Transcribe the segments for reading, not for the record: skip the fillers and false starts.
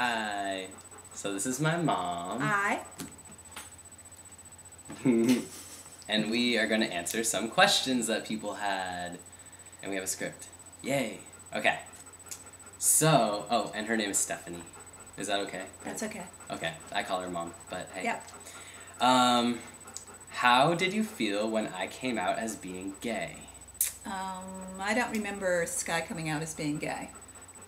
Hi. So this is my mom. Hi. And we are going to answer some questions that people had. And we have a script. Yay. Okay. So, oh, and her name is Stephanie. Is that okay? That's okay. Okay. I call her mom, but hey. Yep. How did you feel when I came out as being gay? I don't remember Sky coming out as being gay.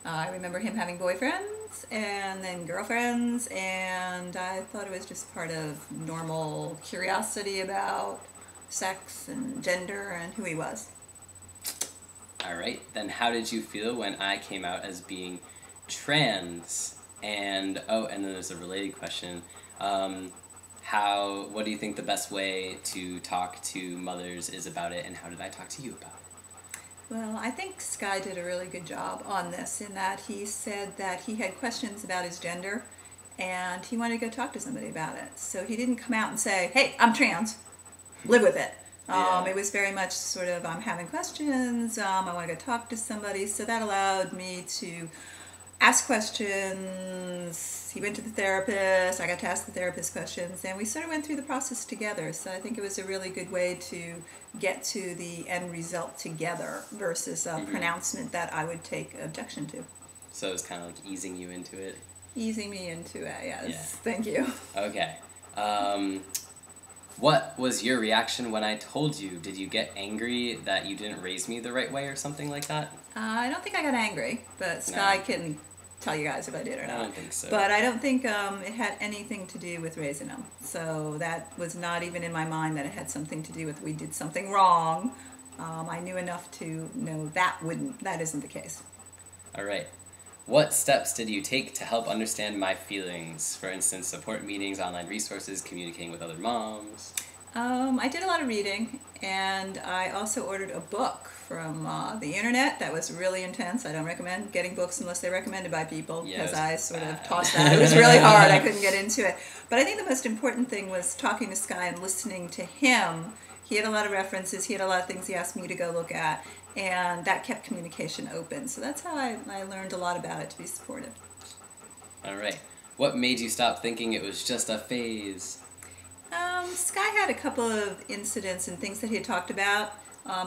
I remember him having boyfriends and then girlfriends, and I thought it was just part of normal curiosity about sex and gender and who he was. All right. Then how did you feel when I came out as being trans? And then there's a related question. What do you think the best way to talk to mothers is about it, and how did I talk to you about it? Well, I think Sky did a really good job on this in that he said that he had questions about his gender and he wanted to go talk to somebody about it. So he didn't come out and say, hey, I'm trans, live with it. Yeah. It was very much sort of, I'm having questions, I want to go talk to somebody. So that allowed me to ask questions. He went to the therapist, I got to ask the therapist questions, and we sort of went through the process together. So I think it was a really good way to get to the end result together versus a pronouncement that I would take objection to. So it was kind of like easing you into it? Easing me into it, yes. Yeah. Thank you. Okay. What was your reaction when I told you? Did you get angry that you didn't raise me the right way or something like that? I don't think I got angry, but Sky can tell you guys if I did or not. I don't think so. But I don't think it had anything to do with raising him. So that was not even in my mind that it had something to do with we did something wrong. I knew enough to know that isn't the case. All right. What steps did you take to help understand my feelings? For instance, support meetings, online resources, communicating with other moms. I did a lot of reading, and I also ordered a book from the internet that was really intense. I don't recommend getting books unless they're recommended by people, because I sort of tossed that. It was really hard. I couldn't get into it. But I think the most important thing was talking to Sky and listening to him. He had a lot of references. He had a lot of things he asked me to go look at, and that kept communication open. So that's how I learned a lot about it, to be supportive. All right. What made you stop thinking it was just a phase? Sky had a couple of incidents and things that he had talked about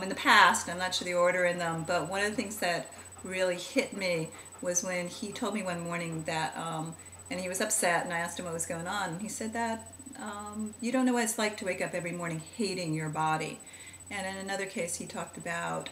in the past. I'm not sure the order in them, but one of the things that really hit me was when he told me one morning that, and he was upset, and I asked him what was going on, and he said that you don't know what it's like to wake up every morning hating your body. And in another case, he talked about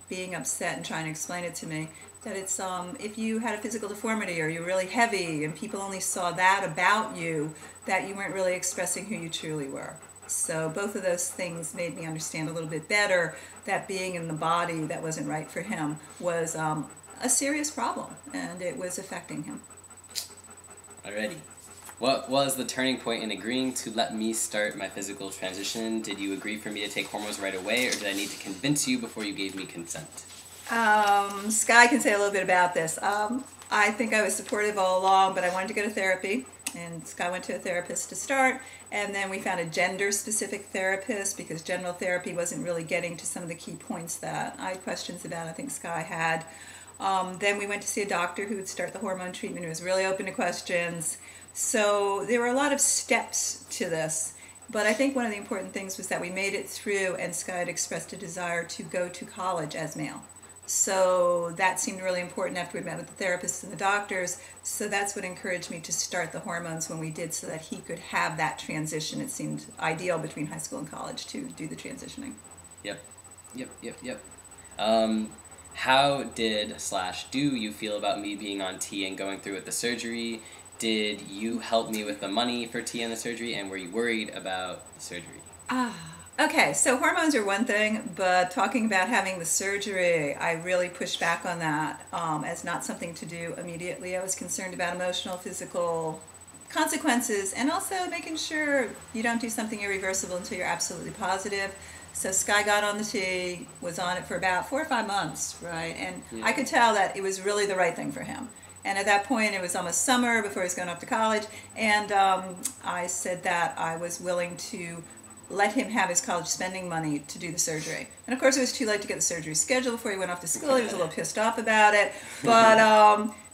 being upset and trying to explain it to me, that it's if you had a physical deformity or you're really heavy and people only saw that about you, that you weren't really expressing who you truly were. So both of those things made me understand a little bit better that being in the body that wasn't right for him was a serious problem, and it was affecting him. Alrighty. What was the turning point in agreeing to let me start my physical transition? Did you agree for me to take hormones right away, or did I need to convince you before you gave me consent? Sky can say a little bit about this. I think I was supportive all along, but I wanted to go to therapy, and Sky went to a therapist to start, and then we found a gender-specific therapist because general therapy wasn't really getting to some of the key points that I had questions about. I think Sky had. Then we went to see a doctor who would start the hormone treatment, who was really open to questions. So there were a lot of steps to this, but I think one of the important things was that we made it through, and Sky had expressed a desire to go to college as male. So that seemed really important after we met with the therapists and the doctors. So that's what encouraged me to start the hormones when we did, so that he could have that transition. It seemed ideal between high school and college to do the transitioning. Yep. How did/do you feel about me being on T and going through with the surgery? Did you help me with the money for T and the surgery, and were you worried about the surgery? Okay, so hormones are one thing, but talking about having the surgery, I really pushed back on that as not something to do immediately. I was concerned about emotional, physical consequences, and also making sure you don't do something irreversible until you're absolutely positive. So Sky got on the T, was on it for about 4 or 5 months, right? And I could tell that it was really the right thing for him. And at that point, it was almost summer before he was going off to college, and I said that I was willing to let him have his college spending money to do the surgery. And of course, it was too late to get the surgery scheduled before he went off to school. He was a little pissed off about it. But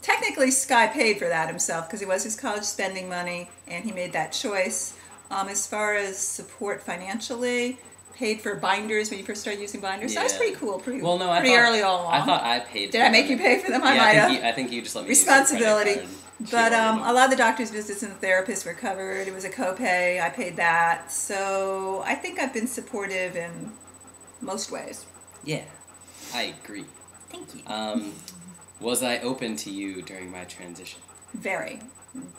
technically, Sky paid for that himself because it was his college spending money, and he made that choice. As far as support financially, paid for binders when you first started using binders. Yeah. That was pretty cool. Pretty thought, early all along. I thought I paid. Did I make you pay for them? I might have. I think you just let me Responsibility. use your credit But card. a lot of the doctor's visits and the therapists were covered. It was a copay. I paid that. So I think I've been supportive in most ways. Yeah, I agree. Thank you. Was I open to you during my transition? Very.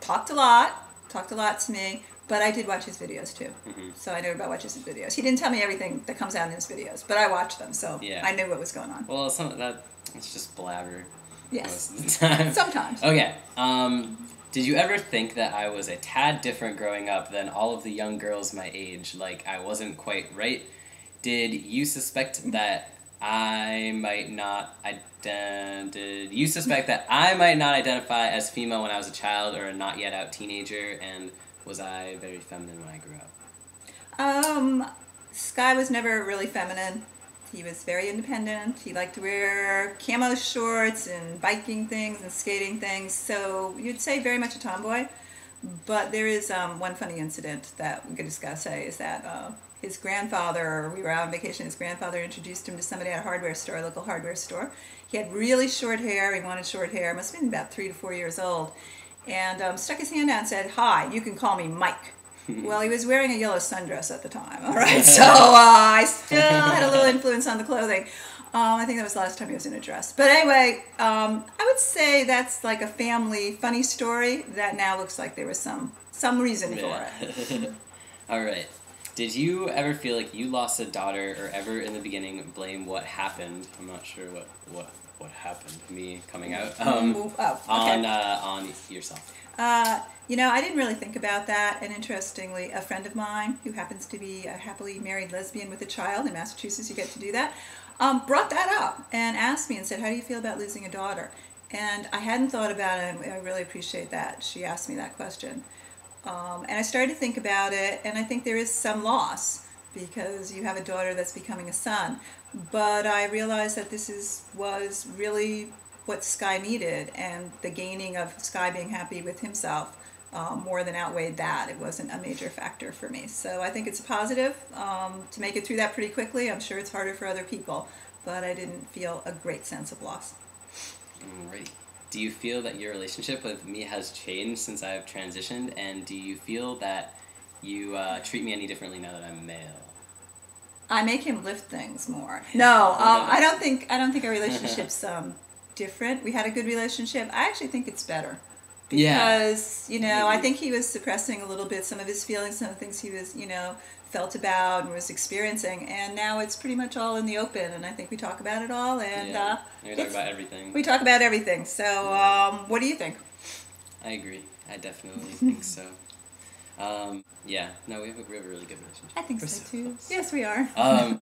Talked a lot to me, but I did watch his videos too. So I knew about watching his videos. He didn't tell me everything that comes out in his videos, but I watched them, so I knew what was going on. Well, it's just blabber. Yes. Most of the time. Sometimes. Okay. Did you ever think that I was a tad different growing up than all of the young girls my age? Like I wasn't quite right? Did you suspect that I might not identify as female when I was a child or a not yet out teenager? And was I very feminine when I grew up? Sky was never really feminine. He was very independent. He liked to wear camo shorts and biking things and skating things. So you'd say very much a tomboy. But there is one funny incident that we could just gotta say is that his grandfather, we were out on vacation, his grandfather introduced him to somebody at a hardware store, a local hardware store. He had really short hair. He wanted short hair. Must have been about 3 to 4 years old. And stuck his hand out and said, "Hi, you can call me Mike." Well, he was wearing a yellow sundress at the time, all right? So I still had a little influence on the clothing. I think that was the last time he was in a dress. But anyway, I would say that's like a family funny story that now looks like there was some reason for it. All right. Did you ever feel like you lost a daughter or ever in the beginning blame what happened? I'm not sure what happened, me coming out, on yourself. I didn't really think about that, and interestingly, a friend of mine who happens to be a happily married lesbian with a child in Massachusetts, you get to do that, brought that up and asked me and said, "How do you feel about losing a daughter?" And I hadn't thought about it, and I really appreciate that she asked me that question. And I started to think about it, and I think there is some loss because you have a daughter that's becoming a son. But I realized that was really what Sky needed, and the gaining of Sky being happy with himself more than outweighed that. It wasn't a major factor for me. So I think it's a positive to make it through that pretty quickly. I'm sure it's harder for other people, but I didn't feel a great sense of loss. Right. Do you feel that your relationship with me has changed since I have transitioned, and do you feel that you treat me any differently now that I'm male? I make him lift things more. No, I don't think our relationship's different. We had a good relationship. I actually think it's better. Because, I think he was suppressing a little bit some of his feelings, some of the things he was, felt about and was experiencing. And now it's pretty much all in the open, and I think we talk about it all. And we talk about everything. We talk about everything. So what do you think? I agree. I definitely think so. We have a really good relationship. I think so, too. Yes, we are.